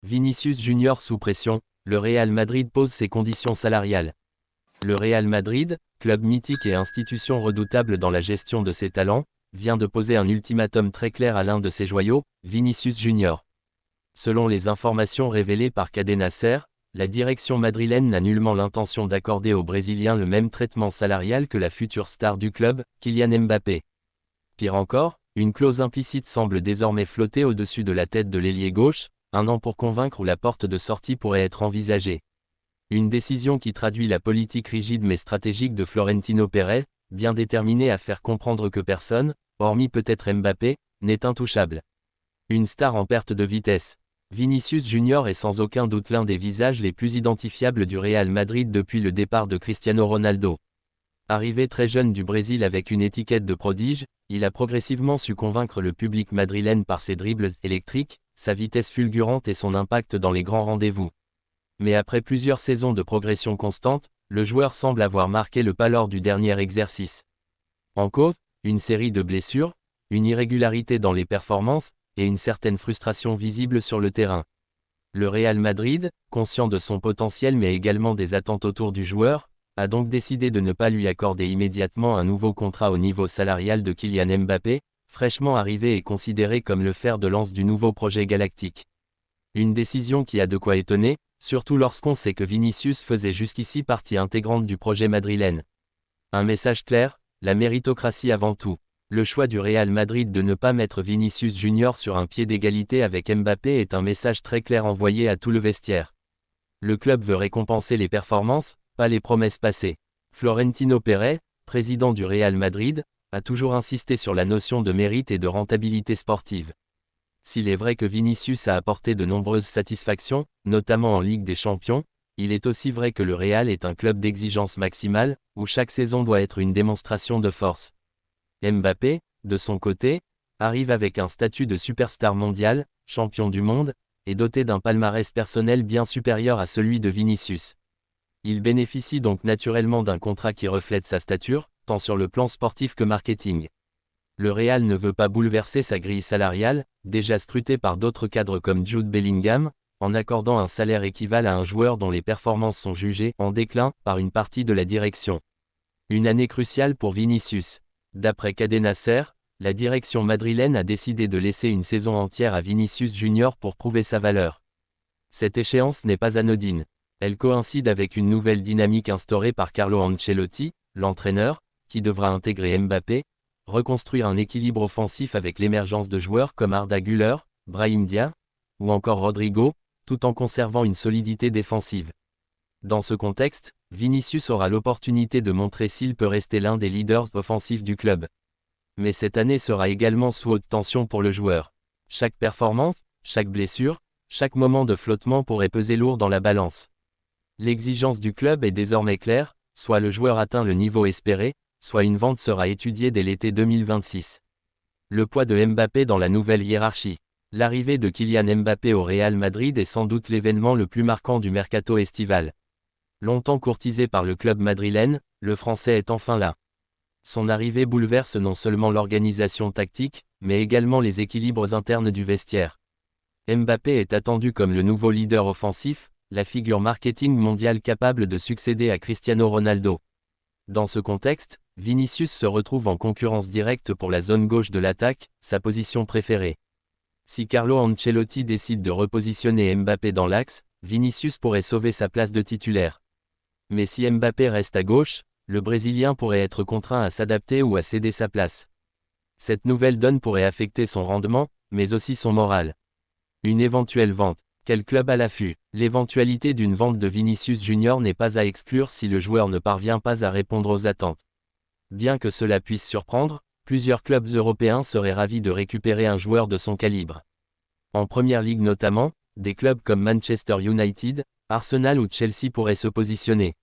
Vinicius Junior sous pression, le Real Madrid pose ses conditions salariales. Le Real Madrid, club mythique et institution redoutable dans la gestion de ses talents, vient de poser un ultimatum très clair à l'un de ses joyaux, Vinicius Junior. Selon les informations révélées par Cadena Ser, la direction madrilène n'a nullement l'intention d'accorder au Brésilien le même traitement salarial que la future star du club, Kylian Mbappé. Pire encore, une clause implicite semble désormais flotter au-dessus de la tête de l'ailier gauche, un an pour convaincre où la porte de sortie pourrait être envisagée. Une décision qui traduit la politique rigide mais stratégique de Florentino Pérez, bien déterminé à faire comprendre que personne, hormis peut-être Mbappé, n'est intouchable. Une star en perte de vitesse. Vinicius Junior est sans aucun doute l'un des visages les plus identifiables du Real Madrid depuis le départ de Cristiano Ronaldo. Arrivé très jeune du Brésil avec une étiquette de prodige, il a progressivement su convaincre le public madrilène par ses dribbles électriques, sa vitesse fulgurante et son impact dans les grands rendez-vous. Mais après plusieurs saisons de progression constante, le joueur semble avoir marqué le pas lors du dernier exercice. En cause, une série de blessures, une irrégularité dans les performances, et une certaine frustration visible sur le terrain. Le Real Madrid, conscient de son potentiel mais également des attentes autour du joueur, a donc décidé de ne pas lui accorder immédiatement un nouveau contrat au niveau salarial de Kylian Mbappé, fraîchement arrivé et considéré comme le fer de lance du nouveau projet galactique. Une décision qui a de quoi étonner, surtout lorsqu'on sait que Vinicius faisait jusqu'ici partie intégrante du projet madrilène. Un message clair, la méritocratie avant tout. Le choix du Real Madrid de ne pas mettre Vinicius Junior sur un pied d'égalité avec Mbappé est un message très clair envoyé à tout le vestiaire. Le club veut récompenser les performances, pas les promesses passées. Florentino Pérez, président du Real Madrid, a toujours insisté sur la notion de mérite et de rentabilité sportive. S'il est vrai que Vinicius a apporté de nombreuses satisfactions, notamment en Ligue des Champions, il est aussi vrai que le Real est un club d'exigence maximale, où chaque saison doit être une démonstration de force. Mbappé, de son côté, arrive avec un statut de superstar mondial, champion du monde, et doté d'un palmarès personnel bien supérieur à celui de Vinicius. Il bénéficie donc naturellement d'un contrat qui reflète sa stature, tant sur le plan sportif que marketing. Le Real ne veut pas bouleverser sa grille salariale, déjà scrutée par d'autres cadres comme Jude Bellingham, en accordant un salaire équivalent à un joueur dont les performances sont jugées en déclin par une partie de la direction. Une année cruciale pour Vinicius. D'après Cadena Ser, la direction madrilène a décidé de laisser une saison entière à Vinicius Junior pour prouver sa valeur. Cette échéance n'est pas anodine. Elle coïncide avec une nouvelle dynamique instaurée par Carlo Ancelotti, l'entraîneur, qui devra intégrer Mbappé, reconstruire un équilibre offensif avec l'émergence de joueurs comme Arda Güler, Brahim Diaz, ou encore Rodrigo, tout en conservant une solidité défensive. Dans ce contexte, Vinicius aura l'opportunité de montrer s'il peut rester l'un des leaders offensifs du club. Mais cette année sera également sous haute tension pour le joueur. Chaque performance, chaque blessure, chaque moment de flottement pourrait peser lourd dans la balance. L'exigence du club est désormais claire, soit le joueur atteint le niveau espéré, soit une vente sera étudiée dès l'été 2026. Le poids de Mbappé dans la nouvelle hiérarchie. L'arrivée de Kylian Mbappé au Real Madrid est sans doute l'événement le plus marquant du mercato estival. Longtemps courtisé par le club madrilène, le Français est enfin là. Son arrivée bouleverse non seulement l'organisation tactique, mais également les équilibres internes du vestiaire. Mbappé est attendu comme le nouveau leader offensif, la figure marketing mondiale capable de succéder à Cristiano Ronaldo. Dans ce contexte, Vinicius se retrouve en concurrence directe pour la zone gauche de l'attaque, sa position préférée. Si Carlo Ancelotti décide de repositionner Mbappé dans l'axe, Vinicius pourrait sauver sa place de titulaire. Mais si Mbappé reste à gauche, le Brésilien pourrait être contraint à s'adapter ou à céder sa place. Cette nouvelle donne pourrait affecter son rendement, mais aussi son moral. Une éventuelle vente. Quel club à l'affût? L'éventualité d'une vente de Vinicius Junior n'est pas à exclure si le joueur ne parvient pas à répondre aux attentes. Bien que cela puisse surprendre, plusieurs clubs européens seraient ravis de récupérer un joueur de son calibre. En Première Ligue notamment, des clubs comme Manchester United, Arsenal ou Chelsea pourraient se positionner.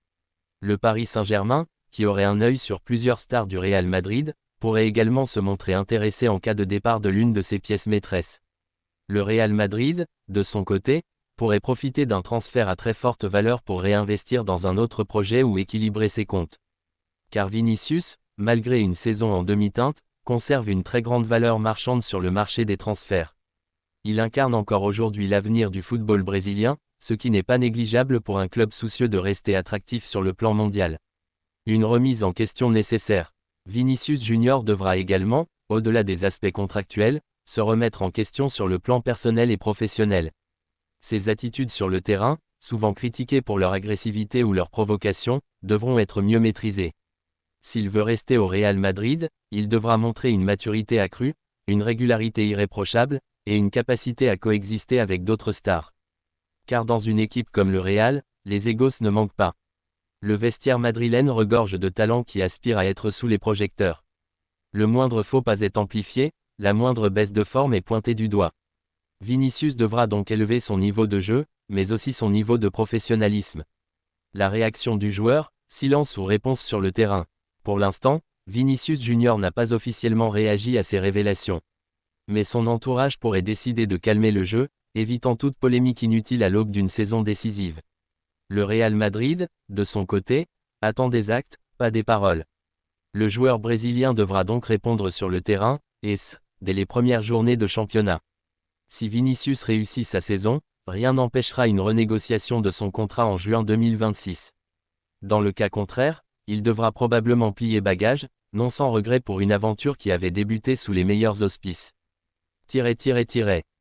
Le Paris Saint-Germain, qui aurait un œil sur plusieurs stars du Real Madrid, pourrait également se montrer intéressé en cas de départ de l'une de ses pièces maîtresses. Le Real Madrid, de son côté, pourrait profiter d'un transfert à très forte valeur pour réinvestir dans un autre projet ou équilibrer ses comptes. Car Vinicius, malgré une saison en demi-teinte, conserve une très grande valeur marchande sur le marché des transferts. Il incarne encore aujourd'hui l'avenir du football brésilien, ce qui n'est pas négligeable pour un club soucieux de rester attractif sur le plan mondial. Une remise en question nécessaire. Vinicius Junior devra également, au-delà des aspects contractuels, se remettre en question sur le plan personnel et professionnel. Ses attitudes sur le terrain, souvent critiquées pour leur agressivité ou leur provocation, devront être mieux maîtrisées. S'il veut rester au Real Madrid, il devra montrer une maturité accrue, une régularité irréprochable, et une capacité à coexister avec d'autres stars. Car dans une équipe comme le Real, les égos ne manquent pas. Le vestiaire madrilène regorge de talents qui aspirent à être sous les projecteurs. Le moindre faux pas est amplifié, la moindre baisse de forme est pointée du doigt. Vinicius devra donc élever son niveau de jeu, mais aussi son niveau de professionnalisme. La réaction du joueur, silence ou réponse sur le terrain. Pour l'instant, Vinicius Junior n'a pas officiellement réagi à ces révélations. Mais son entourage pourrait décider de calmer le jeu, évitant toute polémique inutile à l'aube d'une saison décisive. Le Real Madrid, de son côté, attend des actes, pas des paroles. Le joueur brésilien devra donc répondre sur le terrain, et dès les premières journées de championnat. Si Vinicius réussit sa saison, rien n'empêchera une renégociation de son contrat en juin 2026. Dans le cas contraire, il devra probablement plier bagage, non sans regret pour une aventure qui avait débuté sous les meilleurs auspices.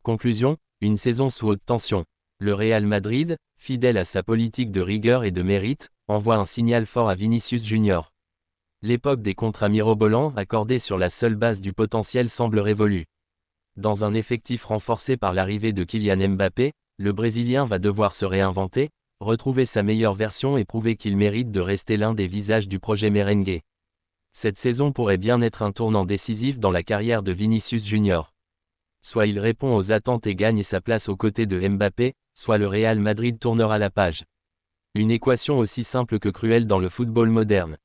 Conclusion, une saison sous haute tension. Le Real Madrid, fidèle à sa politique de rigueur et de mérite, envoie un signal fort à Vinicius Junior. L'époque des contrats mirobolants accordés sur la seule base du potentiel semble révolue. Dans un effectif renforcé par l'arrivée de Kylian Mbappé, le Brésilien va devoir se réinventer, retrouver sa meilleure version et prouver qu'il mérite de rester l'un des visages du projet merengue. Cette saison pourrait bien être un tournant décisif dans la carrière de Vinicius Junior. Soit il répond aux attentes et gagne sa place aux côtés de Mbappé, soit le Real Madrid tournera la page. Une équation aussi simple que cruelle dans le football moderne.